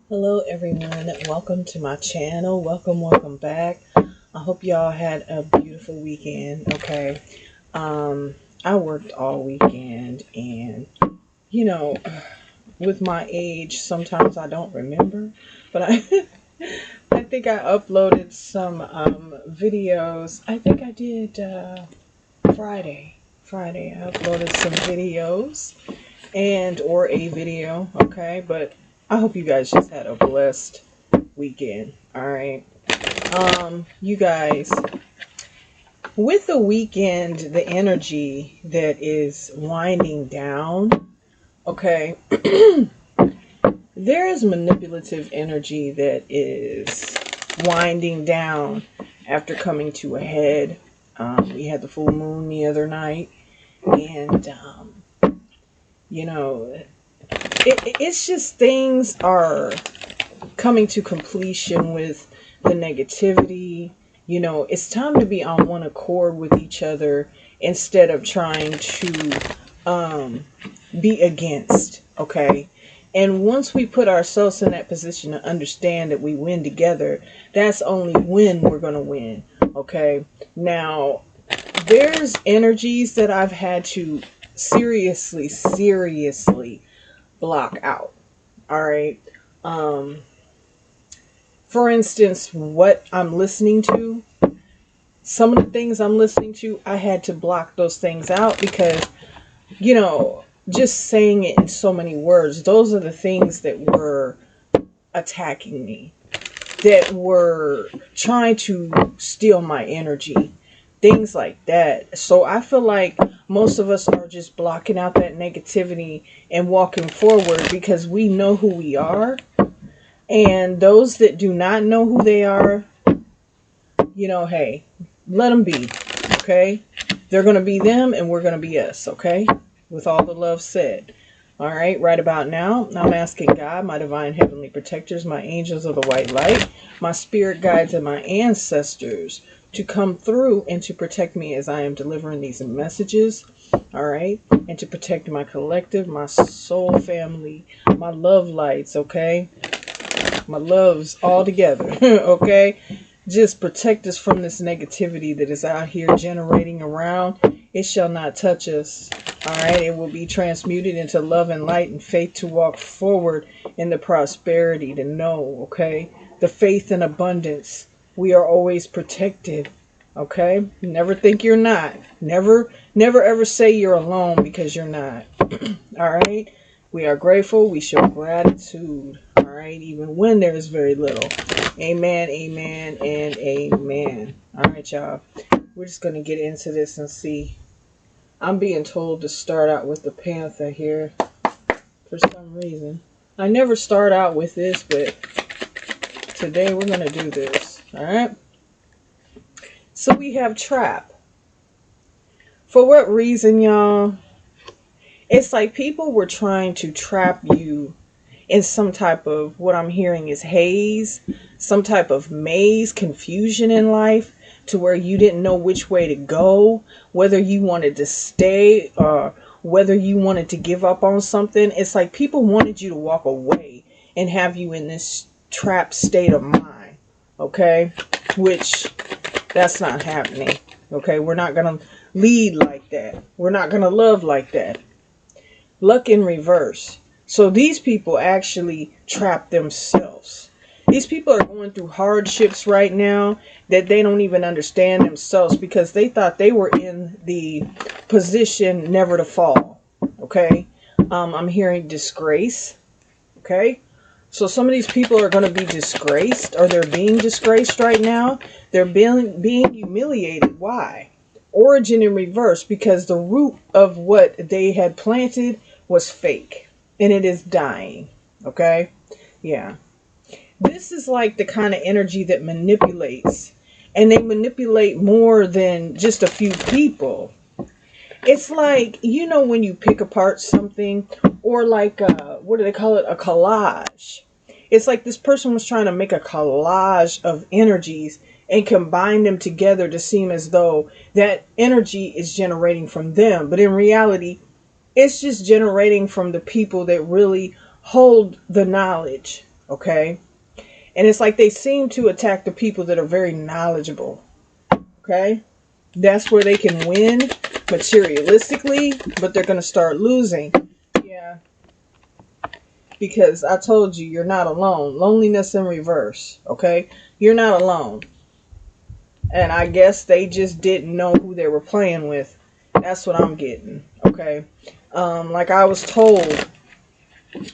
Hello everyone, welcome to my channel. Welcome back. I hope y'all had a beautiful weekend. Okay. I worked all weekend and you know, with my age sometimes I don't remember, but I I think I uploaded some videos. I think I did Friday. Friday I uploaded some videos and or a video, okay? But I hope you guys just had a blessed weekend. All right. You guys, with the weekend, the energy that is winding down, okay, there is manipulative energy that is winding down after coming to a head. We had the full moon the other night, and you know, it's just things are coming to completion with the negativity. It's time to be on one accord with each other instead of trying to be against, okay? And once we put ourselves in that position to understand that we win together, that's only when we're going to win, okay? Now, there's energies that I've had to seriously block out, all right? Um, for instance, what I'm listening to, some of the things I'm listening to, I had to block those things out because, just saying it in so many words, those are the things that were attacking me, that were trying to steal my energy, things like that. So I feel like most of us are just blocking out that negativity and walking forward because we know who we are. And those that do not know who they are, hey, let them be, okay? They're going to be them and we're going to be us, okay? With all the love said. All right, right about now, I'm asking God, my divine heavenly protectors, my angels of the white light, my spirit guides, and my ancestors to come through and to protect me as I am delivering these messages, all right? And to protect my collective, my soul family, my love lights, okay? My loves all together, okay? Just protect us from this negativity that is out here generating around. It shall not touch us. All right. It will be transmuted into love and light and faith to walk forward in the prosperity to know. Okay. The faith and abundance. We are always protected. Okay. Never think you're not. Never ever say you're alone because you're not. All right. We are grateful. We show gratitude. All right. Even when there is very little. Amen, amen, and amen. All right, y'all. We're just going to get into this and see. I'm being told to start out with the Panther here for some reason. I never start out with this, but today we're going to do this. All right. So we have trap. For what reason, y'all? It's like people were trying to trap you in some type of, what I'm hearing is haze, some type of maze, confusion in life, to where you didn't know which way to go, whether you wanted to stay or whether you wanted to give up on something. It's like people wanted you to walk away and have you in this trapped state of mind, okay? Which, that's not happening, okay? We're not going to lead like that. We're not going to love like that. Luck in reverse. So these people actually trap themselves. These people are going through hardships right now that they don't even understand themselves because they thought they were in the position never to fall. Okay. I'm hearing disgrace. Okay. So some of these people are going to be disgraced, or they're being disgraced right now. They're being humiliated. Why? Origin in reverse, because the root of what they had planted was fake and it is dying. Okay. Yeah. This is like the kind of energy that manipulates, and they manipulate more than just a few people. It's like, when you pick apart something, or like, what do they call it? A collage. It's like this person was trying to make a collage of energies and combine them together to seem as though that energy is generating from them. But in reality, it's just generating from the people that really hold the knowledge. Okay. And it's like they seem to attack the people that are very knowledgeable. Okay. That's where they can win materialistically, but they're going to start losing. Yeah. Because I told you, you're not alone. Loneliness in reverse. Okay. You're not alone. And I guess they just didn't know who they were playing with. That's what I'm getting. Okay. Like I was told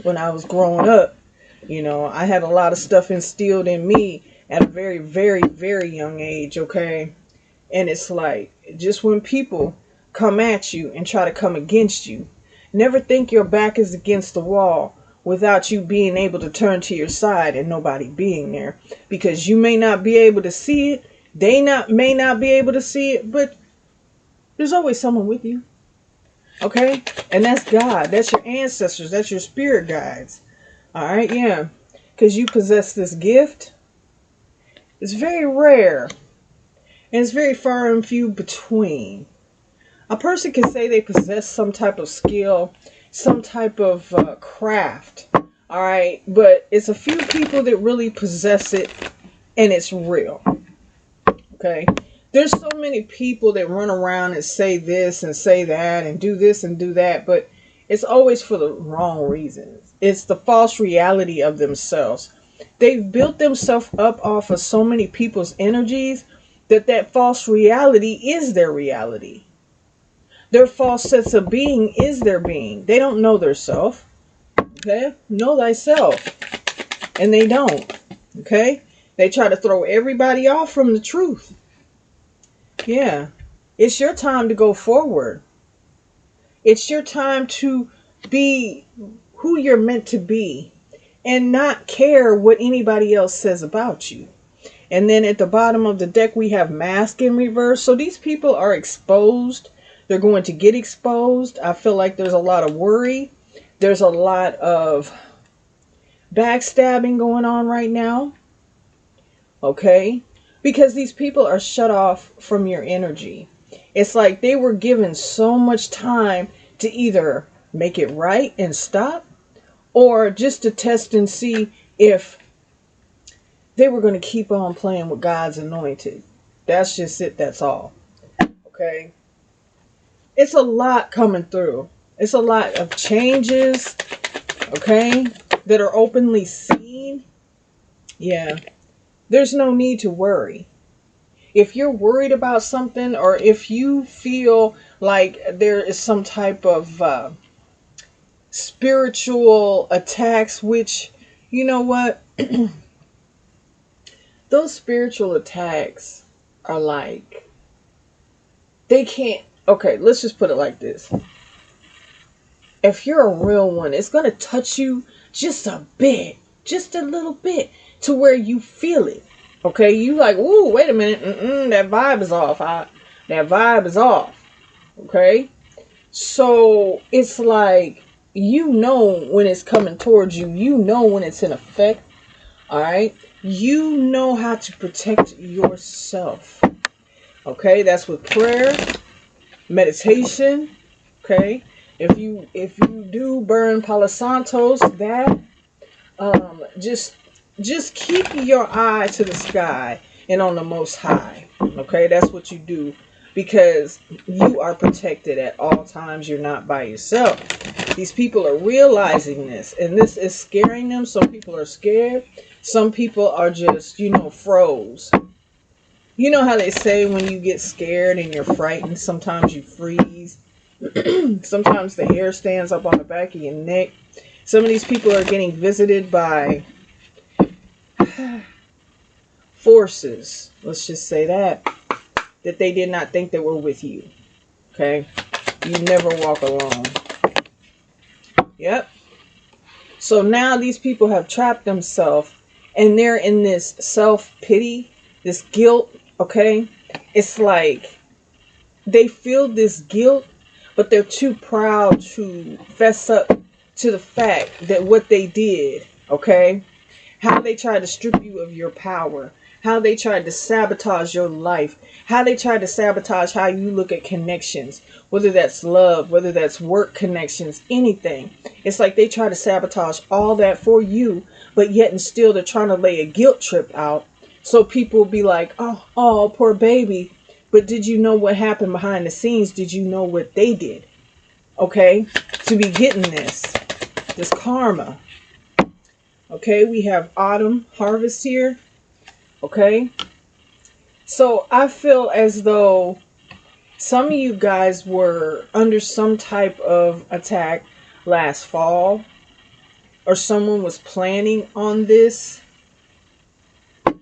when I was growing up, I had a lot of stuff instilled in me at a very, very, very young age. Okay. And it's like, just when people come at you and try to come against you, never think your back is against the wall without you being able to turn to your side and nobody being there. Because you may not be able to see it. May not be able to see it, but there's always someone with you. Okay? And that's God. That's your ancestors. That's your spirit guides. All right? Yeah. Because you possess this gift. It's very rare. And it's very far and few between. A person can say they possess some type of skill, some type of craft. All right? But it's a few people that really possess it, and it's real. Okay? There's so many people that run around and say this and say that and do this and do that, but it's always for the wrong reasons. It's the false reality of themselves. They've built themselves up off of so many people's energies that false reality is their reality. Their false sense of being is their being. They don't know their self. Okay? Know thyself. And they don't. Okay? They try to throw everybody off from the truth. Yeah. It's your time to go forward. It's your time to be who you're meant to be and not care what anybody else says about you. And then at the bottom of the deck, we have mask in reverse. So these people are exposed. They're going to get exposed. I feel like there's a lot of worry. There's a lot of backstabbing going on right now. Okay? Because these people are shut off from your energy. It's like they were given so much time to either make it right and stop, or just to test and see if they were going to keep on playing with God's anointed. That's just it. That's all. Okay? It's a lot coming through. It's a lot of changes, okay, that are openly seen. Yeah. There's no need to worry. If you're worried about something, or if you feel like there is some type of spiritual attacks, which, you know what? Those spiritual attacks are like, they can't, okay, let's just put it like this. If you're a real one, it's going to touch you just a bit, just a little bit, to where you feel it. Okay, you like, ooh, wait a minute, that vibe is off. That vibe is off. Okay, so it's like, when it's coming towards you. You know when it's in effect. All right, you know how to protect yourself. Okay, that's with prayer, meditation. Okay, if you do burn Palo Santos, that just keep your eye to the sky and on the Most High. Okay, that's what you do, because you are protected at all times. You're not by yourself. These people are realizing this, and this is scaring them. Some people are scared. Some people are just, froze. You know how they say when you get scared and you're frightened, sometimes you freeze. Sometimes the hair stands up on the back of your neck. Some of these people are getting visited by forces, let's just say that they did not think they were with you. Okay? You never walk alone. Yep. So now these people have trapped themselves, and they're in this self-pity, this guilt. Okay? It's like they feel this guilt, but they're too proud to fess up to the fact that what they did, okay? How they tried to strip you of your power. how they tried to sabotage your life, how they tried to sabotage how you look at connections, whether that's love, whether that's work connections, anything. It's like they try to sabotage all that for you, but yet and still they're trying to lay a guilt trip out. So people will be like, oh, poor baby. But did you know what happened behind the scenes? Did you know what they did? Okay, to be getting this karma. Okay, we have autumn harvest here. Okay, so I feel as though some of you guys were under some type of attack last fall, or someone was planning on this. I'm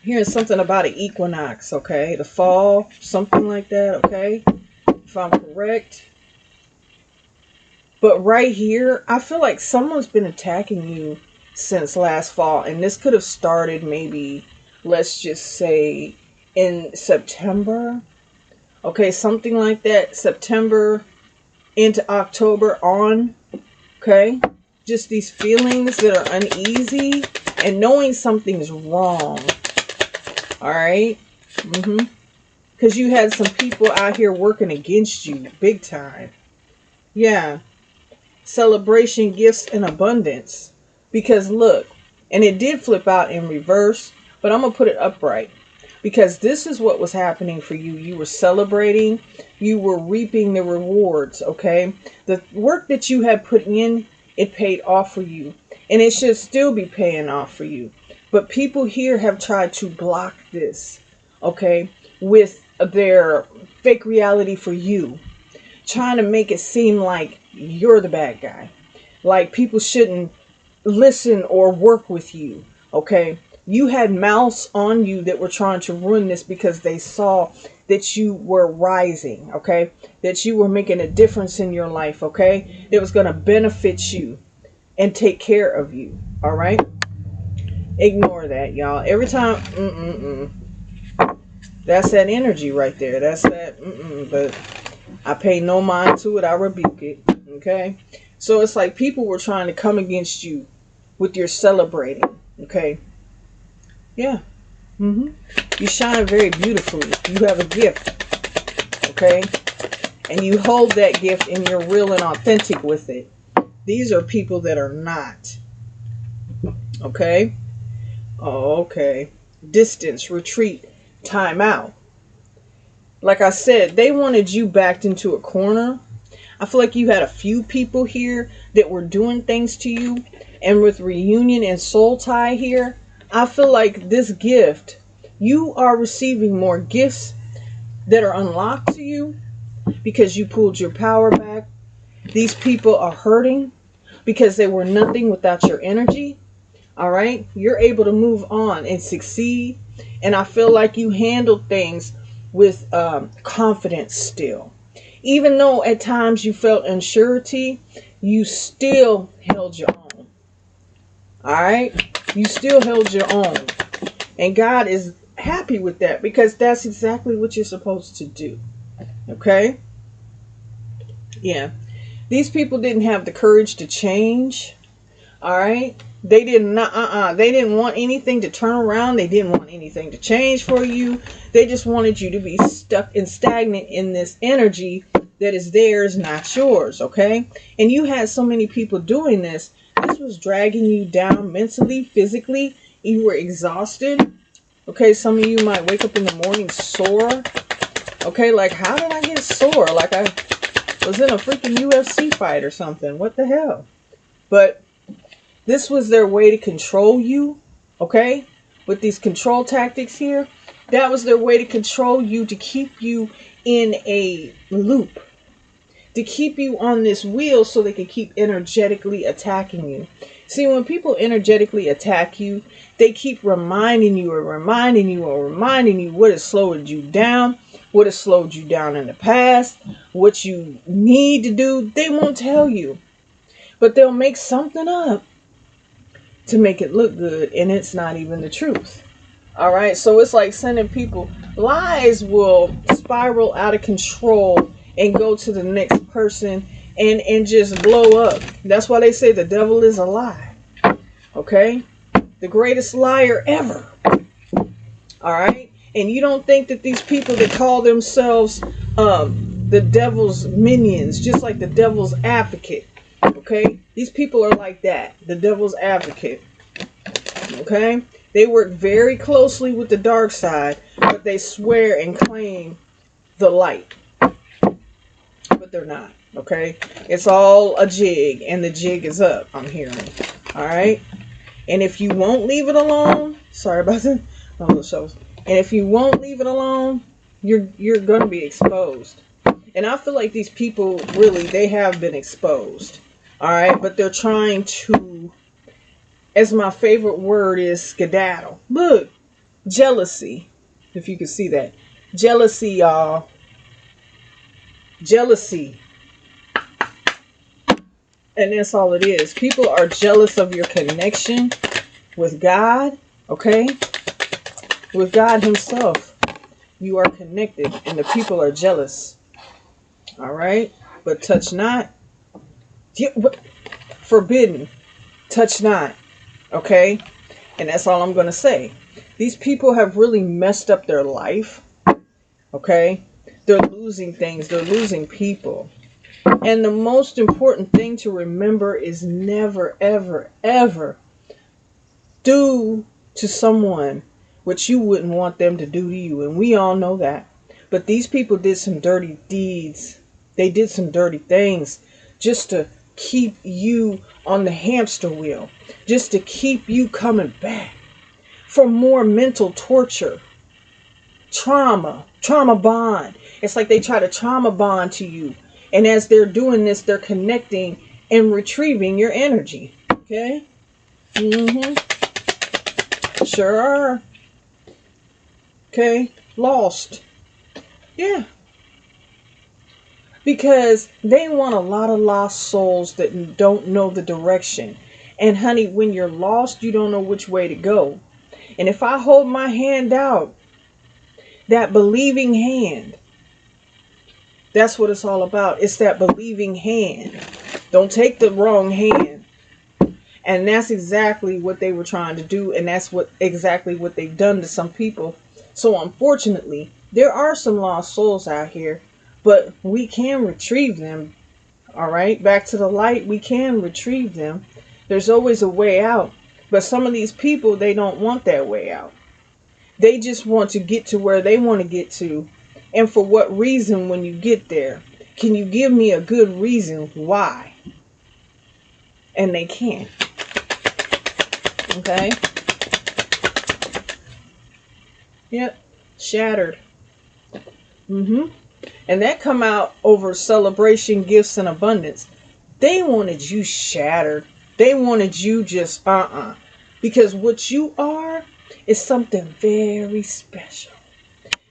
hearing something about an equinox, okay, the fall, something like that, okay, if I'm correct. But right here, I feel like someone's been attacking you since last fall. And this could have started maybe, let's just say, in September. Okay, something like that. September into October on. Okay. Just these feelings that are uneasy and knowing something's wrong. All right. Because you had some people out here working against you big time. Yeah. Celebration, gifts, and abundance. Because look, and it did flip out in reverse, but I'm going to put it upright. Because this is what was happening for you. You were celebrating. You were reaping the rewards, okay? The work that you had put in, it paid off for you. And it should still be paying off for you. But people here have tried to block this, okay? With their fake reality for you. Trying to make it seem like you're the bad guy. Like people shouldn't listen or work with you. Okay. You had mouths on you that were trying to ruin this because they saw that you were rising. Okay. That you were making a difference in your life. Okay. It was going to benefit you and take care of you. All right. Ignore that, y'all. Every time. That's that energy right there. That's that. But I pay no mind to it. I rebuke it. Okay. So it's like people were trying to come against you with your celebrating. Okay. Yeah. You shine very beautifully. You have a gift. Okay. And you hold that gift and you're real and authentic with it. These are people that are not. Okay. Oh, okay. Distance, retreat, time out. Like I said, they wanted you backed into a corner. I feel like you had a few people here that were doing things to you. And with reunion and soul tie here, I feel like this gift, you are receiving more gifts that are unlocked to you because you pulled your power back. These people are hurting because they were nothing without your energy. All right. You're able to move on and succeed. And I feel like you handled things with confidence still. Even though at times you felt unsurety, you still held your own. All right. You still held your own. And God is happy with that because that's exactly what you're supposed to do. Okay. Yeah. These people didn't have the courage to change. All right. They didn't they didn't want anything to turn around. They didn't want anything to change for you. They just wanted you to be stuck and stagnant in this energy that is theirs, not yours. Okay. And you had so many people doing this. This was dragging you down mentally, physically. You were exhausted. Okay. Some of you might wake up in the morning sore. Okay. Like, how did I get sore? Like I was in a freaking UFC fight or something. What the hell? But this was their way to control you, okay? With these control tactics here, that was their way to control you, to keep you in a loop, to keep you on this wheel so they could keep energetically attacking you. See, when people energetically attack you, they keep reminding you or reminding you or reminding you what has slowed you down, what has slowed you down in the past, what you need to do. They won't tell you, but they'll make something up to make it look good, and it's not even the truth. All right, so it's like sending people. Lies will spiral out of control and go to the next person and just blow up. That's why they say the devil is a lie. Okay, the greatest liar ever. All right. And you don't think that these people that call themselves the devil's minions, just like the devil's advocate, okay? These people are like that, the devil's advocate, okay? They work very closely with the dark side, but they swear and claim the light, but they're not, okay? It's all a jig, and the jig is up, I'm hearing. All right? And if you won't leave it alone, sorry about that, and if you won't leave it alone, you're going to be exposed. And I feel like these people, really, they have been exposed. All right? But they're trying to, as my favorite word is, skedaddle. Look, jealousy, if you can see that. Jealousy, y'all. Jealousy. And that's all it is. People are jealous of your connection with God, okay? With God himself. You are connected, and the people are jealous. All right? But touch not. Forbidden. Touch not. Okay? And that's all I'm going to say. These people have really messed up their life. Okay? They're losing things. They're losing people. And the most important thing to remember is never, ever, ever do to someone what you wouldn't want them to do to you. And we all know that. But these people did some dirty deeds. They did some dirty things just to keep you on the hamster wheel. Just to keep you coming back for more mental torture. Trauma bond. It's like they try to trauma bond to you. And as they're doing this, they're connecting and retrieving your energy. Okay? Sure are. Okay? Lost. Yeah. Because they want a lot of lost souls that don't know the direction. And honey, when you're lost, you don't know which way to go. And if I hold my hand out, that believing hand, that's what it's all about. It's that believing hand. Don't take the wrong hand. And that's exactly what they were trying to do. And that's exactly what they've done to some people. So unfortunately, there are some lost souls out here. But we can retrieve them. All right? Back to the light. We can retrieve them. There's always a way out. But some of these people, they don't want that way out. They just want to get to where they want to get to. And for what reason when you get there? Can you give me a good reason why? And they can't. Okay? Yep. Shattered. And that come out over celebration, gifts, and abundance. They wanted you shattered. They wanted you just Because what you are is something very special.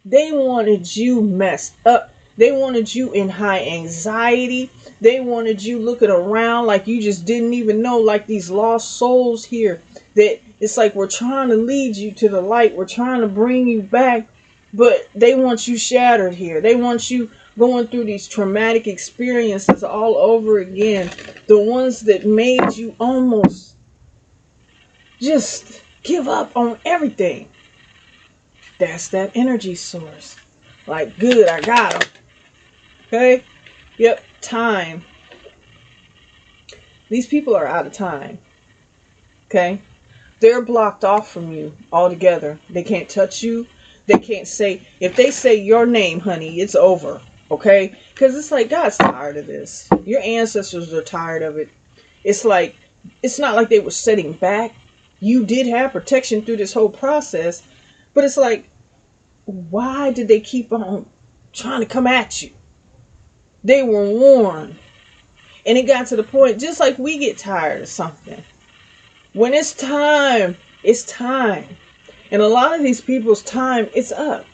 They wanted you messed up. They wanted you in high anxiety. They wanted you looking around like you just didn't even know, like these lost souls here. That it's like we're trying to lead you to the light. We're trying to bring you back. But they want you shattered here. They want you going through these traumatic experiences all over again. The ones that made you almost just give up on everything. That's that energy source. Like, good, I got them. Okay? Yep, time. These people are out of time. Okay? They're blocked off from you altogether. They can't touch you. They can't say, if they say your name, honey, it's over. Okay? Because it's like, God's tired of this. Your ancestors are tired of it. It's like, it's not like they were sitting back. You did have protection through this whole process. But it's like, why did they keep on trying to come at you? They were warned. And it got to the point, just like we get tired of something. When it's time, it's time. And a lot of these people's time, it's up.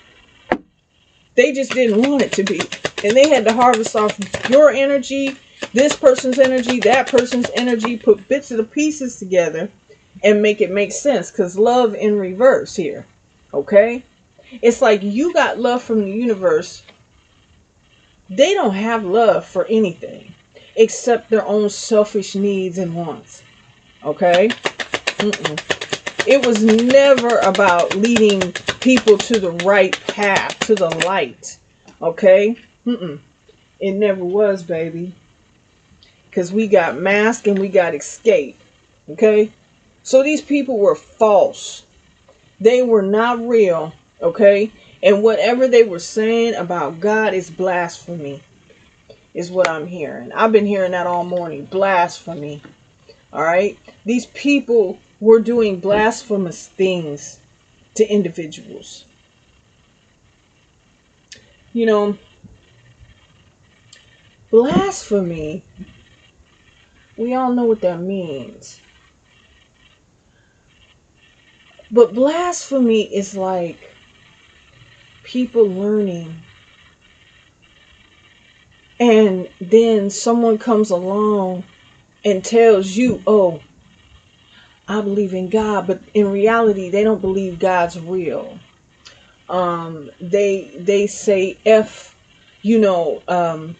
They just didn't want it to be. And they had to harvest off your energy, this person's energy, that person's energy, put bits of the pieces together and make it make sense. Because love in reverse here. Okay? It's like you got love from the universe. They don't have love for anything except their own selfish needs and wants. Okay? It was never about leading people to the right path, to the light. Okay? It never was, baby. Because we got mask and we got escape. Okay? So these people were false. They were not real. Okay? And whatever they were saying about God is blasphemy, is what I'm hearing. I've been hearing that all morning. Blasphemy. All right? These people were doing blasphemous things to individuals. You know, blasphemy, we all know what that means. But blasphemy is like people learning, and then someone comes along and tells you, oh, I believe in God, but in reality they don't believe God's real. They say F, the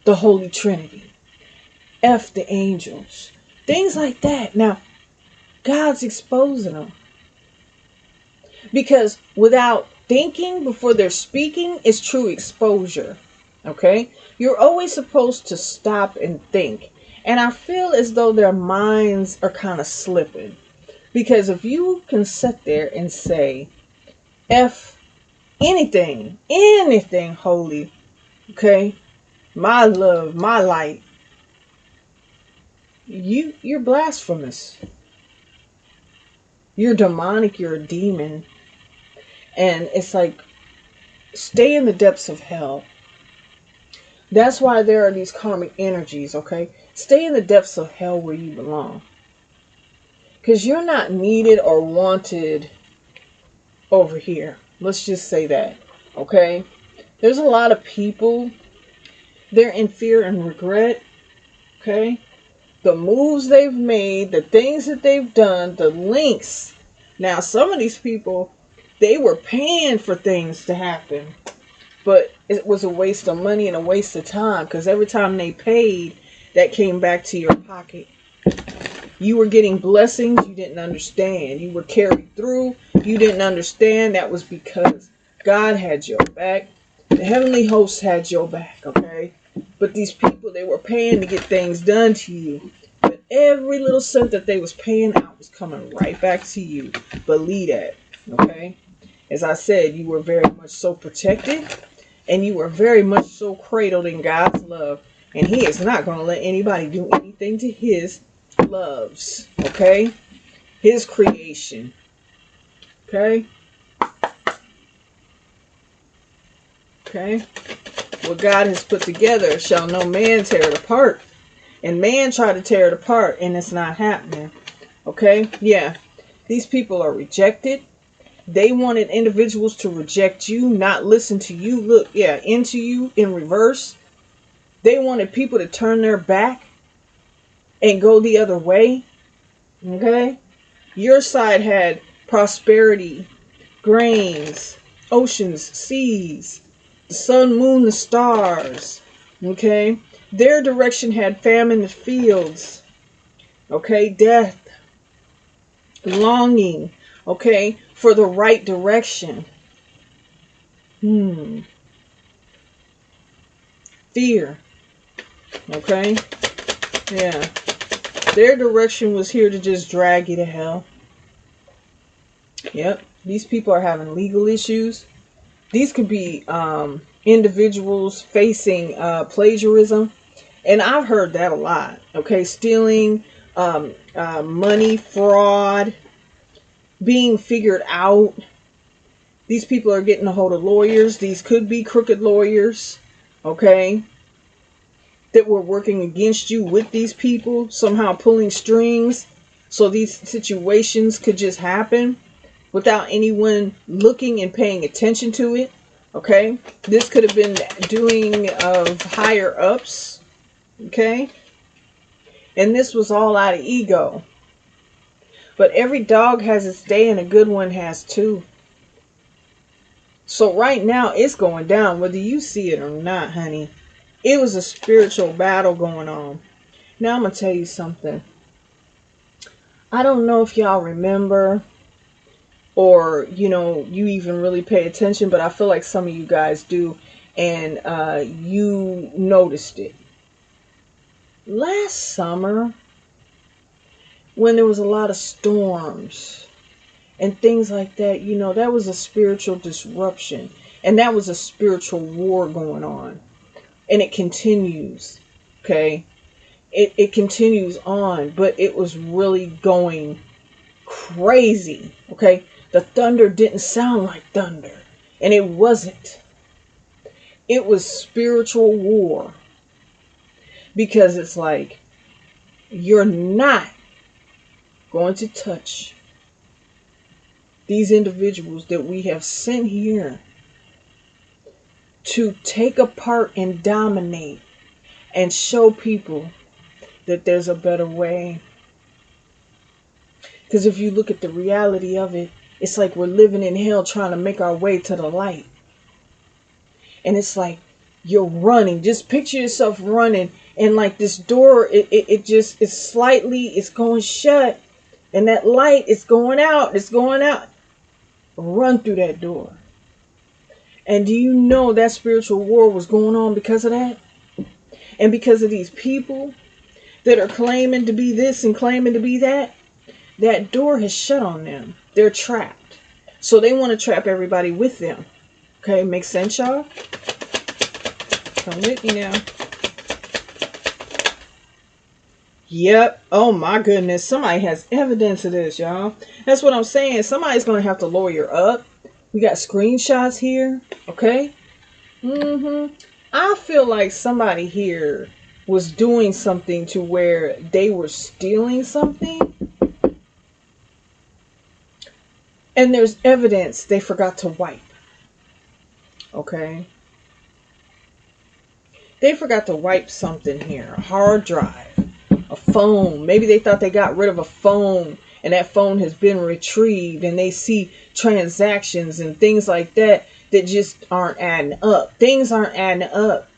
Holy Trinity, F the angels, things like that. Now God's exposing them, because without thinking before they're speaking is true exposure. Okay, you're always supposed to stop and think, and I feel as though their minds are kind of slipping, because if you can sit there and say F anything holy, okay, my love, my light, you're blasphemous, you're demonic, you're a demon. And it's like, stay in the depths of hell. That's why there are these karmic energies, okay? Stay in the depths of hell where you belong, because you're not needed or wanted over here. Let's just say that, okay? There's a lot of people, they're in fear and regret, okay? The moves they've made, the things that they've done, the links. Now, some of these people, they were paying for things to happen, but it was a waste of money and a waste of time, because every time they paid, that came back to your pocket. You were getting blessings you didn't understand. You were carried through. You didn't understand. That was because God had your back. The heavenly hosts had your back, okay? But these people, they were paying to get things done to you. But every little cent that they was paying out was coming right back to you. Believe that, okay? As I said, you were very much so protected, and you were very much so cradled in God's love. And He is not going to let anybody do anything to His loves, okay? His creation, okay? Okay? What God has put together shall no man tear it apart. And man try to tear it apart, and it's not happening. Okay? Yeah. These people are rejected. They wanted individuals to reject you, not listen to you. Look, yeah, into you in reverse. They wanted people to turn their back and go the other way. Okay? Your side had prosperity, grains, oceans, seas, the sun, moon, the stars. Okay? Their direction had famine, the fields. Okay? Death, longing. Okay? For the right direction. Fear. Okay? Yeah. Their direction was here to just drag you to hell. Yep. These people are having legal issues. These could be individuals facing plagiarism. And I've heard that a lot. Okay? Stealing, money, fraud, being figured out. These people are getting a hold of lawyers. These could be crooked lawyers. Okay? That were working against you with these people, somehow pulling strings so these situations could just happen without anyone looking and paying attention to it. Okay, this could have been doing of higher ups. Okay, and this was all out of ego. But every dog has its day, and a good one has too. So right now it's going down, whether you see it or not, honey. It was a spiritual battle going on. Now I'm going to tell you something. I don't know if y'all remember or you even really pay attention, but I feel like some of you guys do, and you noticed it last summer when there was a lot of storms and things like that. That was a spiritual disruption, and that was a spiritual war going on, and it continues. Okay, it continues on, but it was really going crazy. Okay, the thunder didn't sound like thunder, and it wasn't. It was spiritual war, because it's like, you're not going to touch these individuals that we have sent here to take apart and dominate and show people that there's a better way. Because if you look at the reality of it, it's like we're living in hell trying to make our way to the light. And it's like you're running. Just picture yourself running, and like this door, it just is slightly, it's going shut, and that light is going out. It's going out. Run through that door. And do you know that spiritual war was going on because of that? And because of these people that are claiming to be this and claiming to be that, that door has shut on them. They're trapped. So they want to trap everybody with them. Okay, make sense, y'all? Come with me now. Yep. Oh my goodness. Somebody has evidence of this, y'all. That's what I'm saying. Somebody's going to have to lawyer up. We got screenshots here. Okay. I feel like somebody here was doing something to where they were stealing something. And there's evidence they forgot to wipe. Okay. They forgot to wipe something here. A hard drive. A phone. Maybe they thought they got rid of a phone, and that phone has been retrieved, and they see transactions and things like that that just aren't adding up. Things aren't adding up.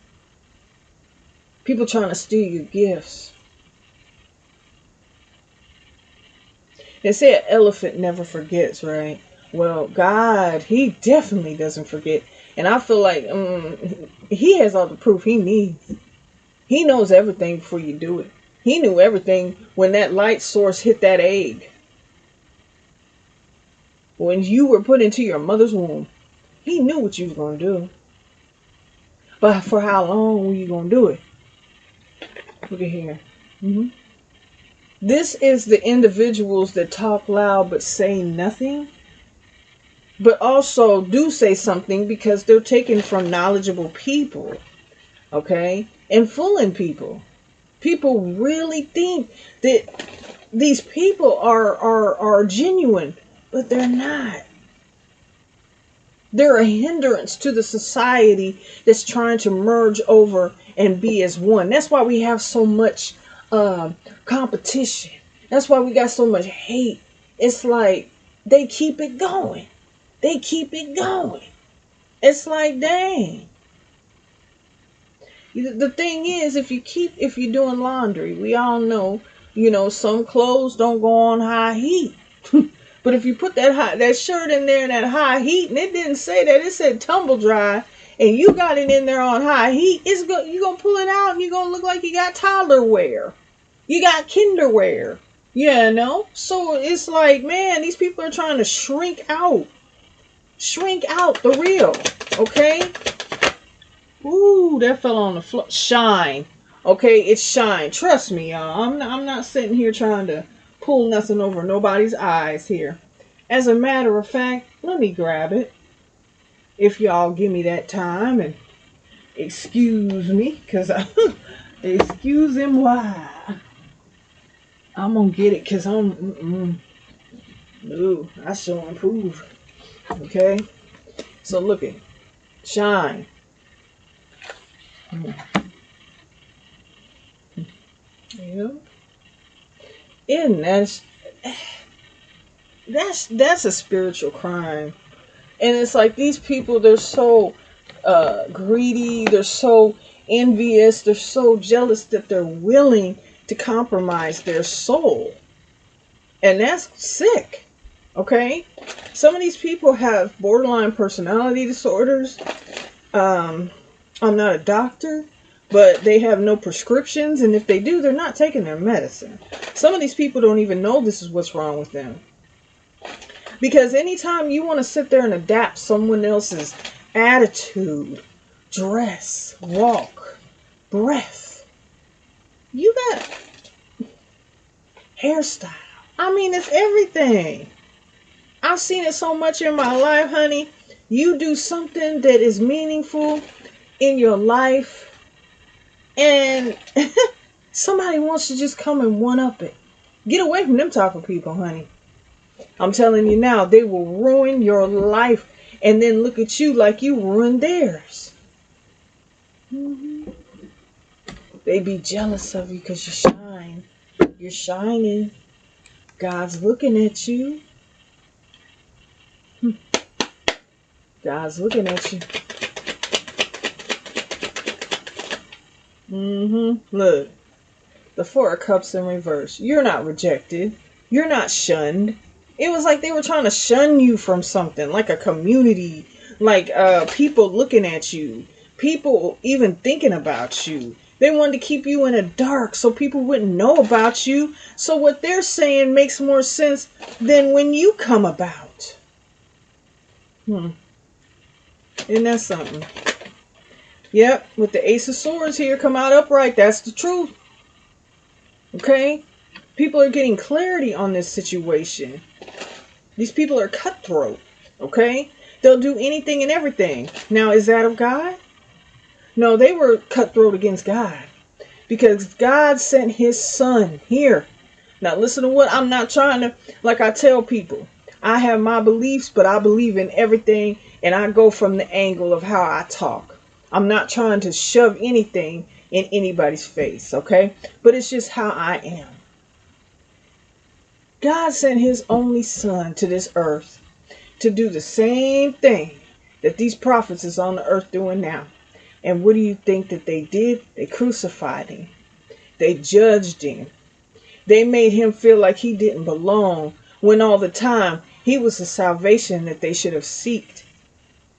People trying to steal your gifts. They say an elephant never forgets, right? Well, God, he definitely doesn't forget. And I feel like he has all the proof he needs. He knows everything before you do it. He knew everything when that light source hit that egg. When you were put into your mother's womb, he knew what you was going to do. But for how long were you going to do it? Look at here. This is the individuals that talk loud but say nothing. But also do say something because they're taken from knowledgeable people. Okay? And fooling people. People really think that these people are genuine, but they're not. They're a hindrance to the society that's trying to merge over and be as one. That's why we have so much competition. That's why we got so much hate. It's like they keep it going. They keep it going. It's like, dang. The thing is, if you're doing laundry, we all know, some clothes don't go on high heat. But if you put that shirt in there in that high heat, and it didn't say that, it said tumble dry, and you got it in there on high heat, you're going to pull it out, and you're going to look like you got toddler wear. You got kinder wear. So it's like, man, these people are trying to shrink out the real. Okay. Ooh, that fell on the floor. Shine. Okay, it's shine. Trust me, y'all. I'm not sitting here trying to pull nothing over nobody's eyes here. As a matter of fact, let me grab it. If y'all give me that time and excuse me, because excuse him why. I'm going to get it because I shall improve. Okay? So look at shine. Yeah. And that's a spiritual crime. And it's like these people, they're so greedy, they're so envious, they're so jealous that they're willing to compromise their soul. And that's sick. Okay? Some of these people have borderline personality disorders. I'm not a doctor, but they have no prescriptions, and if they do, they're not taking their medicine. Some of these people don't even know this is what's wrong with them. Because anytime you want to sit there and adapt someone else's attitude, dress, walk, breath, you got hairstyle. I mean, it's everything. I've seen it so much in my life, honey. You do something that is meaningful in your life, and somebody wants to just come and one up it. Get away from them type of people, honey. I'm telling you now, they will ruin your life and then look at you like you ruined theirs. Mm-hmm. They be jealous of you because you shine. You're shining. God's looking at you. God's looking at you. Look, the Four of Cups in reverse. You're not rejected. You're not shunned. It was like they were trying to shun you from something, like a community, like people looking at you, people even thinking about you. They wanted to keep you in the dark so people wouldn't know about you. So what they're saying makes more sense than when you come about. Isn't that something? Yep, with the Ace of Swords here, come out upright. That's the truth. Okay? People are getting clarity on this situation. These people are cutthroat. Okay? They'll do anything and everything. Now, is that of God? No, they were cutthroat against God. Because God sent his son here. Now, listen to what I'm not trying to, like I tell people. I have my beliefs, but I believe in everything. And I go from the angle of how I talk. I'm not trying to shove anything in anybody's face, okay? But it's just how I am. God sent his only son to this earth to do the same thing that these prophets is on the earth doing now. And what do you think that they did? They crucified him. They judged him. They made him feel like he didn't belong when all the time he was the salvation that they should have sought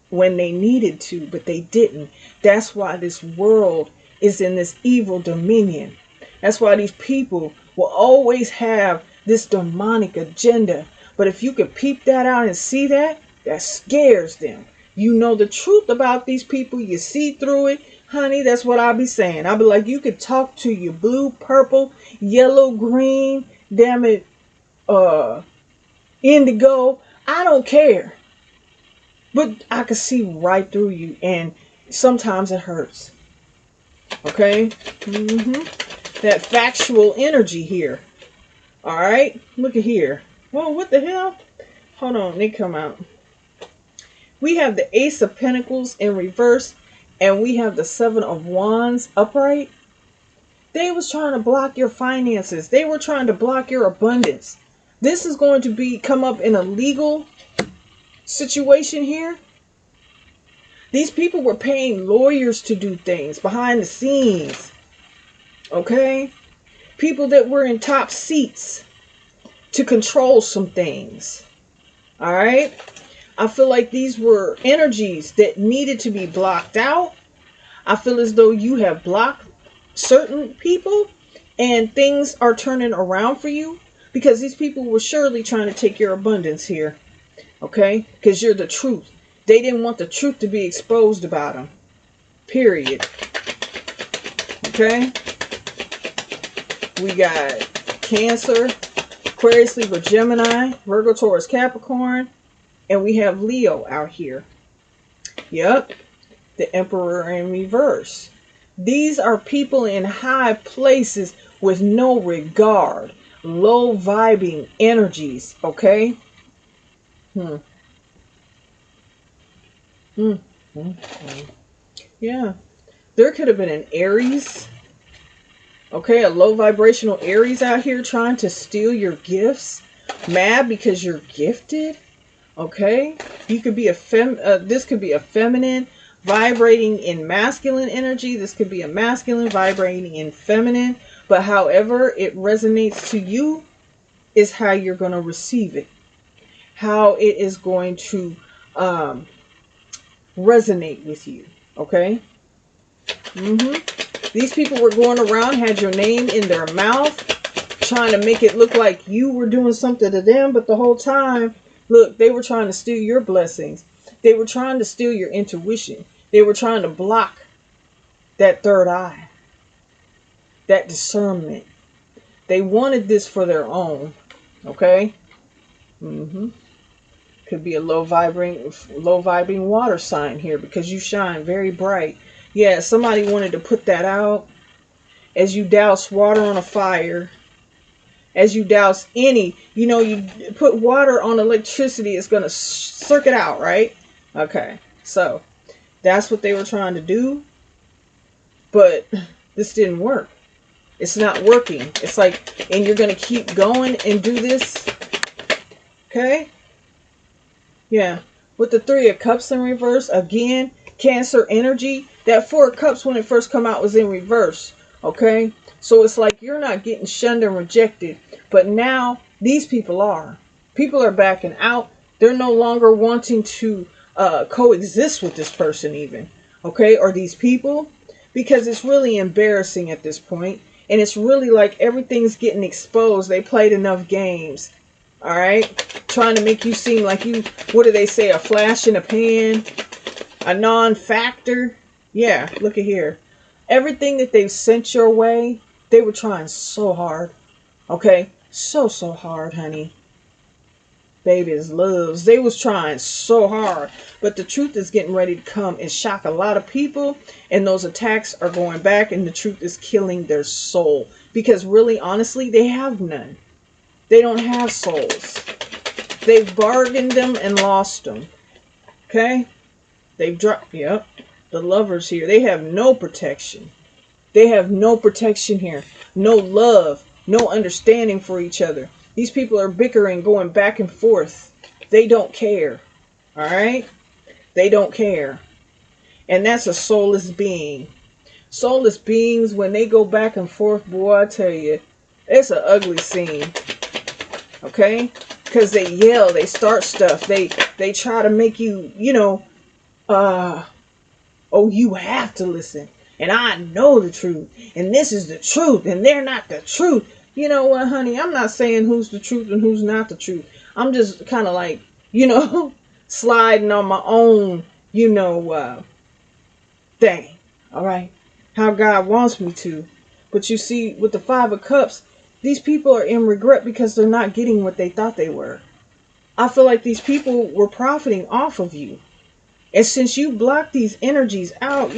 when they needed to, but they didn't. That's why this world is in this evil dominion. That's why these people will always have this demonic agenda. But if you could peep that out and see that, that scares them. You know the truth about these people. You see through it. Honey, that's what I'll be saying. I'll be like, you could talk to your blue, purple, yellow, green, damn it, indigo. I don't care. But I can see right through you, and sometimes it hurts. Okay? That factual energy here. Alright? Look at here. Whoa, what the hell? Hold on, they come out. We have the Ace of Pentacles in reverse, and we have the Seven of Wands upright. They was trying to block your finances. They were trying to block your abundance. This is going to come up in a legal situation here. These people were paying lawyers to do things behind the scenes. Okay? People that were in top seats to control some things. Alright? I feel like these were energies that needed to be blocked out. I feel as though you have blocked certain people and things are turning around for you because these people were surely trying to take your abundance here. Okay? Because you're the truth. They didn't want the truth to be exposed about them. Period. Okay? We got Cancer, Aquarius, Libra, Gemini, Virgo, Taurus, Capricorn, and we have Leo out here. Yep. The Emperor in reverse. These are people in high places with no regard. Low vibing energies. Okay? Yeah. There could have been an Aries. Okay, a low vibrational Aries out here trying to steal your gifts. Mad because you're gifted. Okay? You could be this could be a feminine vibrating in masculine energy. This could be a masculine vibrating in feminine. But however it resonates to you is how you're going to receive it. how it is going to resonate with you. Okay. These people were going around, had your name in their mouth, trying to make it look like you were doing something to them, but the whole time, look, they were trying to steal your blessings. They were trying to steal your intuition. They were trying to block that third eye, that discernment. They wanted this for their own. Okay. Could be a low vibrating water sign here, because you shine very bright. Yeah, somebody wanted to put that out. As you douse water on a fire, as you douse any, you put water on electricity, it's going to circuit out, right? Okay, so that's what they were trying to do, but this didn't work. It's not working. It's like, and you're going to keep going and do this. Okay? Yeah. With the Three of Cups in reverse, again, Cancer energy. That Four of Cups, when it first come out, was in reverse. Okay? So it's like you're not getting shunned and rejected. But now, these people are. People are backing out. They're no longer wanting to coexist with this person even. Okay? Or these people. Because it's really embarrassing at this point. And it's really like everything's getting exposed. They played enough games. Alright? Trying to make you seem like you, what do they say, a flash in a pan? A non-factor? Yeah, look at here. Everything that they've sent your way, they were trying so hard. Okay? So hard, honey. Baby's loves. They was trying so hard. But the truth is getting ready to come and shock a lot of people. And those attacks are going back. And the truth is killing their soul. Because really, honestly, they have none. They don't have souls. They've bargained them and lost them. Okay? They've dropped. Yep. The lovers here. They have no protection. They have no protection here. No love. No understanding for each other. These people are bickering, going back and forth. They don't care. Alright? They don't care. And that's a soulless being. Soulless beings, when they go back and forth, boy, I tell you, it's an ugly scene. Okay? Because they yell, they start stuff. They try to make you, oh, you have to listen. And I know the truth. And this is the truth. And they're not the truth. You know what, honey? I'm not saying who's the truth and who's not the truth. I'm just kind of like, sliding on my own, thing. All right? How God wants me to. But you see, with the Five of Cups, these people are in regret because they're not getting what they thought they were. I feel like these people were profiting off of you. And since you block these energies out,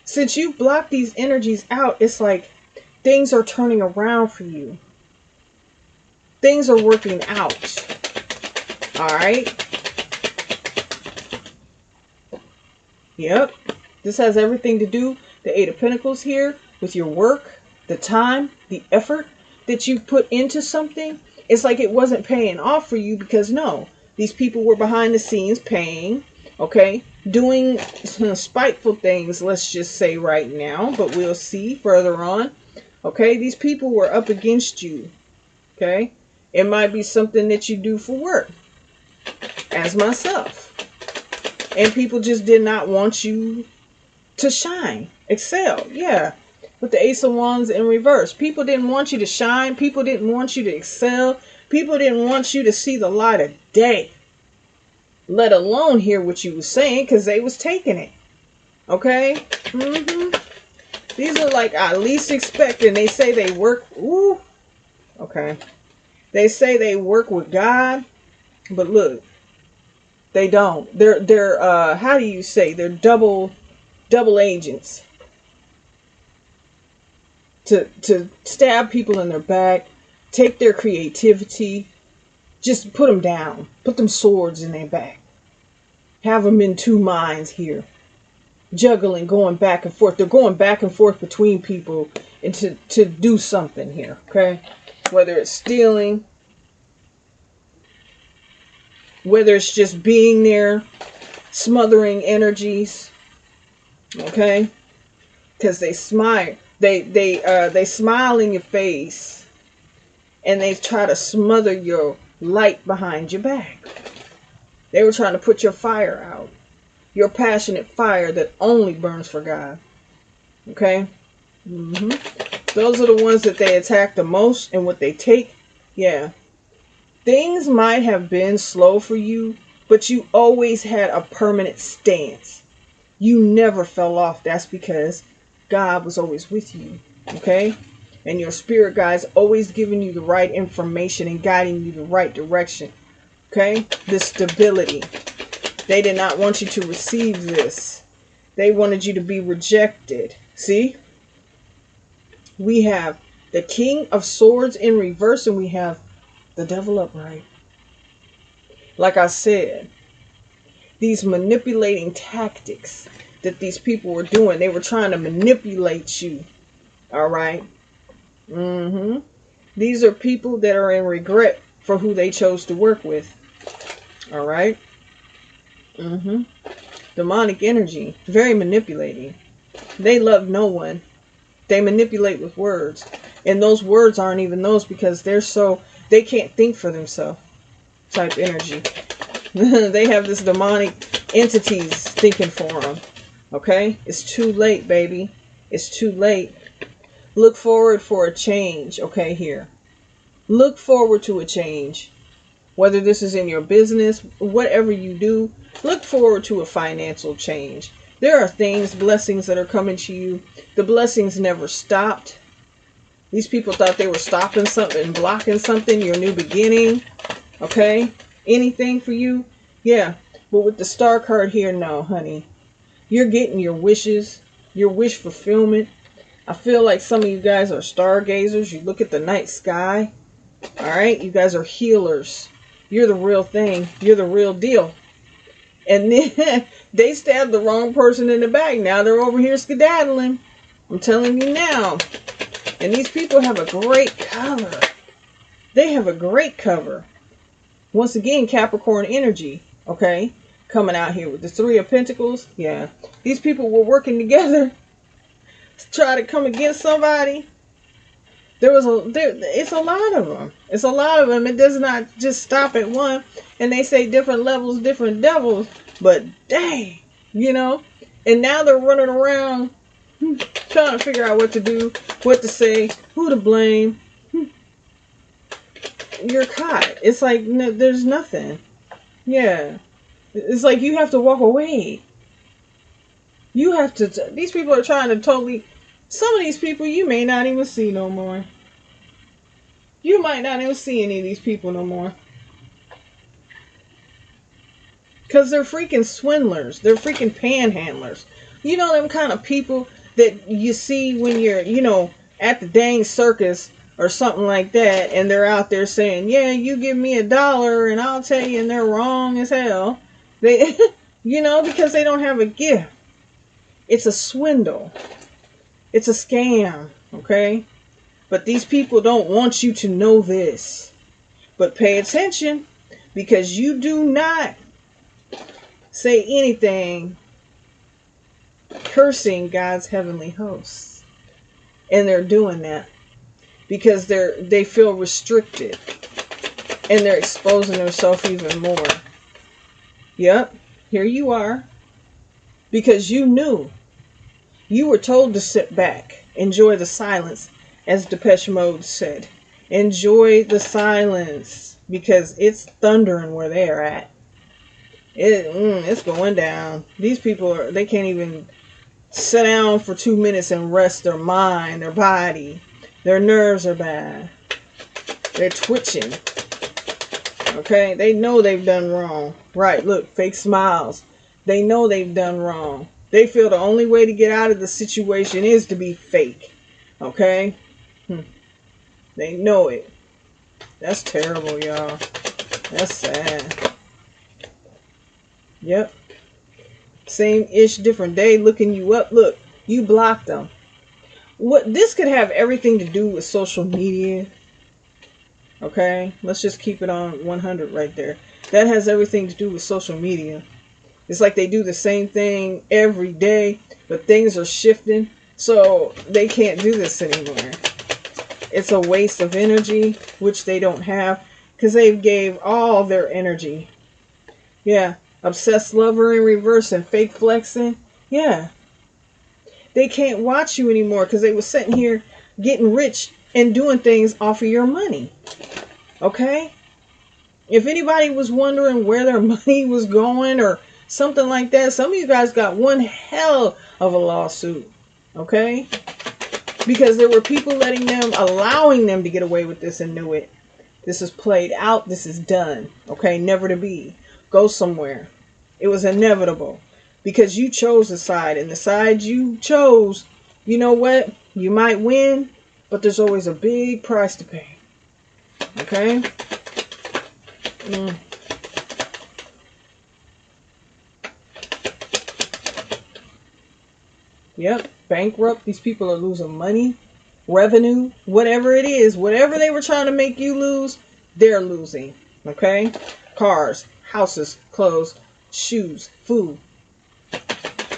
since you block these energies out, it's like things are turning around for you. Things are working out. All right? Yep. This has everything to do, the Eight of Pentacles here, with your work, the time, the effort that you put into something. It's like it wasn't paying off for you because no, these people were behind the scenes paying, okay, doing some spiteful things, let's just say right now, but we'll see further on. Okay, these people were up against you. Okay, it might be something that you do for work, as myself. And people just did not want you to shine, excel. Yeah. With the Ace of Wands in reverse. People didn't want you to shine. People didn't want you to excel. People didn't want you to see the light of day. Let alone hear what you was saying, because they was taking it. Okay? These are like I least expect, and they say they work. Ooh. Okay. They say they work with God, but look, they don't. They're how do you say? They're double agents. To stab people in their back, take their creativity, just put them down, put them swords in their back, have them in two minds here, juggling, going back and forth. They're going back and forth between people and to do something here, okay? Whether it's stealing, whether it's just being there, smothering energies, okay? Because they smile. They smile in your face, and they try to smother your light behind your back. They were trying to put your fire out. Your passionate fire that only burns for God. Okay? Those are the ones that they attack the most, and what they take, yeah. Things might have been slow for you, but you always had a permanent stance. You never fell off. That's because God was always with you. Okay? And your spirit guide's always giving you the right information and guiding you the right direction. Okay? The stability. They did not want you to receive this. They wanted you to be rejected. See? We have the King of Swords in reverse, and we have the Devil upright. Like I said, these manipulating tactics that these people were doing, they were trying to manipulate you. All right? These are people that are in regret for who they chose to work with. All right? Demonic energy, very manipulating. They love no one. They manipulate with words. And those words aren't even those, because they can't think for themselves type energy. They have this demonic entities thinking for them. Okay? It's too late, baby. It's too late. Look forward for a change. Okay, here. Look forward to a change. Whether this is in your business, whatever you do, look forward to a financial change. There are things, blessings that are coming to you. The blessings never stopped. These people thought they were stopping something, blocking something, your new beginning. Okay? Anything for you? Yeah. But with the star card here, no, honey. You're getting your wishes, your wish fulfillment. I feel like some of you guys are stargazers. You look at the night sky. All right? You guys are healers. You're the real thing. You're the real deal. And then they stabbed the wrong person in the back. Now they're over here skedaddling. I'm telling you now. And these people have a great cover. They have a great cover. Once again, Capricorn energy. Okay? Coming out here with the Three of Pentacles. Yeah. These people were working together to try to come against somebody. It's a lot of them. It's a lot of them. It does not just stop at one. And they say different levels, different devils. But dang, And now they're running around trying to figure out what to do, what to say, who to blame. You're caught. It's like there's nothing. Yeah. It's like you have to walk away. You have to. These people are trying to totally. Some of these people you may not even see no more. You might not even see any of these people no more. Because they're freaking swindlers. They're freaking panhandlers. You know them kind of people that you see when you're, at the dang circus or something like that. And they're out there saying, yeah, you give me $1 and I'll tell you, and they're wrong as hell. They, because they don't have a gift. It's a swindle. It's a scam, okay? But these people don't want you to know this. But pay attention, because you do not say anything cursing God's heavenly hosts. And they're doing that because they feel restricted. And they're exposing themselves even more. Yep, here you are. Because you knew. You were told to sit back. Enjoy the silence, as Depeche Mode said. Enjoy the silence. Because it's thundering where they're at. It's going down. These people, they can't even sit down for 2 minutes and rest their mind, their body. Their nerves are bad. They're twitching. Okay? They know they've done wrong. Right, look, fake smiles. They know they've done wrong. They feel the only way to get out of the situation is to be fake. Okay? They know it. That's terrible, y'all. That's sad. Yep. Same-ish, different day, looking you up. Look, you blocked them. This could have everything to do with social media. Okay? Let's just keep it on 100 right there. That has everything to do with social media. It's like they do the same thing every day, but things are shifting, so they can't do this anymore. It's a waste of energy, which they don't have. because they gave all their energy. Yeah. Obsessed lover in reverse and fake flexing. Yeah. They can't watch you anymore because they were sitting here getting rich and doing things off of your money. Okay? If anybody was wondering where their money was going or something like that, some of you guys got one hell of a lawsuit. Okay? Because there were people allowing them to get away with this and knew it. This is played out. This is done. Okay? Never to be. Go somewhere. It was inevitable. Because you chose a side. And the side you chose, you know what? You might win. But there's always a big price to pay. Okay? Yep. Bankrupt. These people are losing money. Revenue. Whatever it is. Whatever they were trying to make you lose, they're losing. Okay? Cars. Houses. Clothes. Shoes. Food.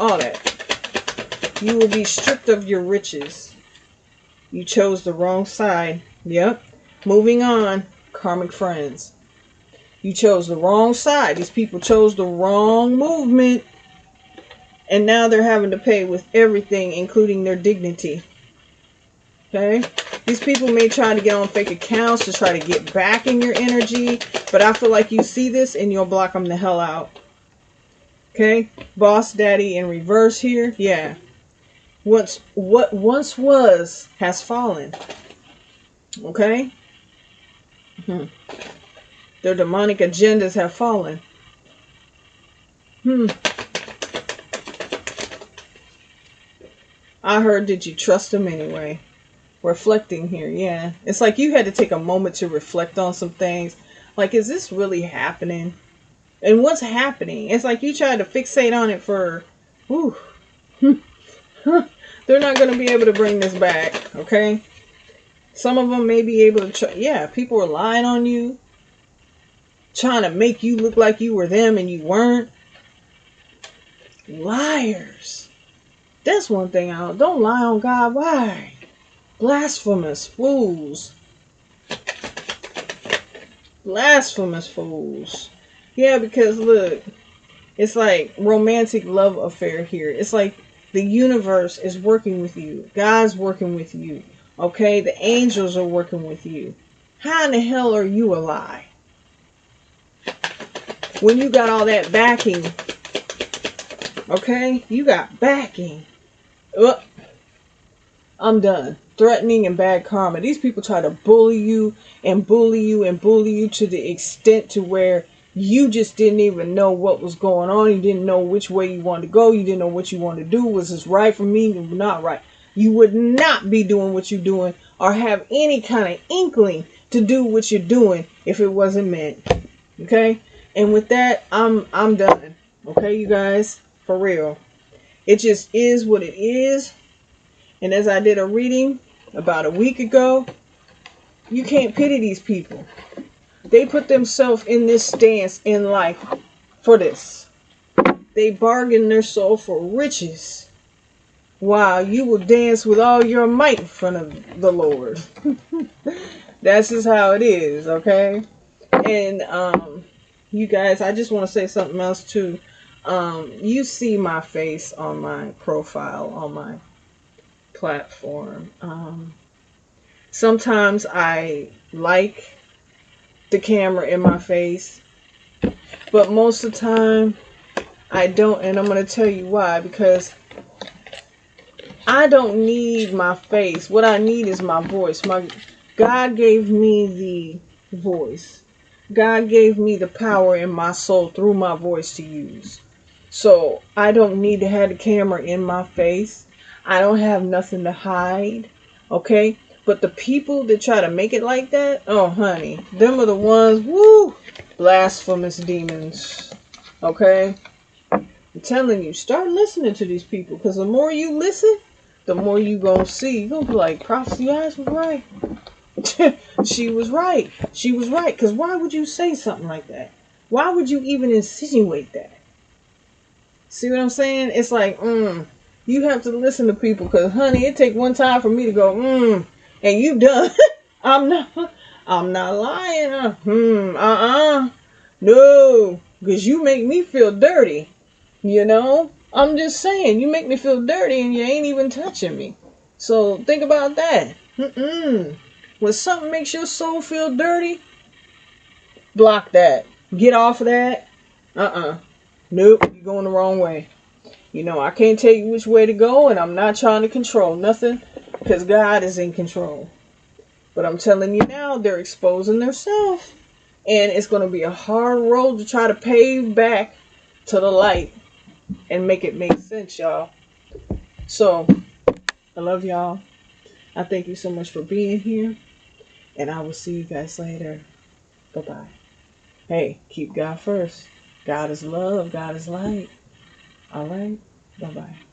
All that. You will be stripped of your riches. You chose the wrong side. Yep. Moving on. Karmic friends. You chose the wrong side. These people chose the wrong movement. And now they're having to pay with everything, including their dignity. Okay? These people may try to get on fake accounts to try to get back in your energy. But I feel like you see this and you'll block them the hell out. Okay? Boss daddy in reverse here. Yeah. What once was has fallen. Okay? Their demonic agendas have fallen. I heard, did you trust them anyway? Reflecting here, yeah. It's like you had to take a moment to reflect on some things. Like, is this really happening? And what's happening? It's like you tried to fixate on it for... Whew. They're not going to be able to bring this back, okay? Some of them may be able to... Yeah, people are lying on you. Trying to make you look like you were them and you weren't. Liars. That's one thing I don't lie on God. Why? Blasphemous fools. Blasphemous fools. Yeah, because look, it's like romantic love affair here. It's like the universe is working with you. God's working with you. Okay? The angels are working with you. How in the hell are you a lie? When you got all that backing. Okay? You got backing. I'm done. Threatening and bad karma. These people try to bully you and bully you and bully you to the extent to where you just didn't even know what was going on. You didn't know which way you wanted to go. You didn't know what you wanted to do. Was this right for me? Not right. You would not be doing what you're doing or have any kind of inkling to do what you're doing if it wasn't meant. Okay? And with that, I'm done. Okay, you guys? For real. It just is what it is. And as I did a reading about a week ago, you can't pity these people. They put themselves in this stance in life for this. They bargain their soul for riches. While you will dance with all your might in front of the Lord. That's just how it is, okay? And you guys, I just want to say something else too. You see my face on my profile, on my platform. Sometimes I like the camera in my face, but most of the time I don't, and I'm going to tell you why. Because I don't need my face. What I need is my voice. God gave me the voice. God gave me the power in my soul through my voice to use. So I don't need to have the camera in my face. I don't have nothing to hide. Okay? But the people that try to make it like that, oh honey, them are the ones, woo, blasphemous demons. Okay? I'm telling you, start listening to these people. Because the more you listen, the more you gonna see. You're gonna be like, Prophecy Eyes was right. She was right. She was right. Because why would you say something like that? Why would you even insinuate that? See what I'm saying? It's like, you have to listen to people. Because, honey, it take one time for me to go, and you done. I'm not lying. No, because you make me feel dirty. You know, I'm just saying, you make me feel dirty and you ain't even touching me. So think about that. When something makes your soul feel dirty, block that. Get off of that. Nope, you're going the wrong way. You know, I can't tell you which way to go, and I'm not trying to control nothing because God is in control. But I'm telling you now, they're exposing themselves. And it's going to be a hard road to try to pave back to the light and make it make sense, y'all. So, I love y'all. I thank you so much for being here. And I will see you guys later. Bye-bye. Hey, keep God first. God is love. God is light. All right? Bye-bye.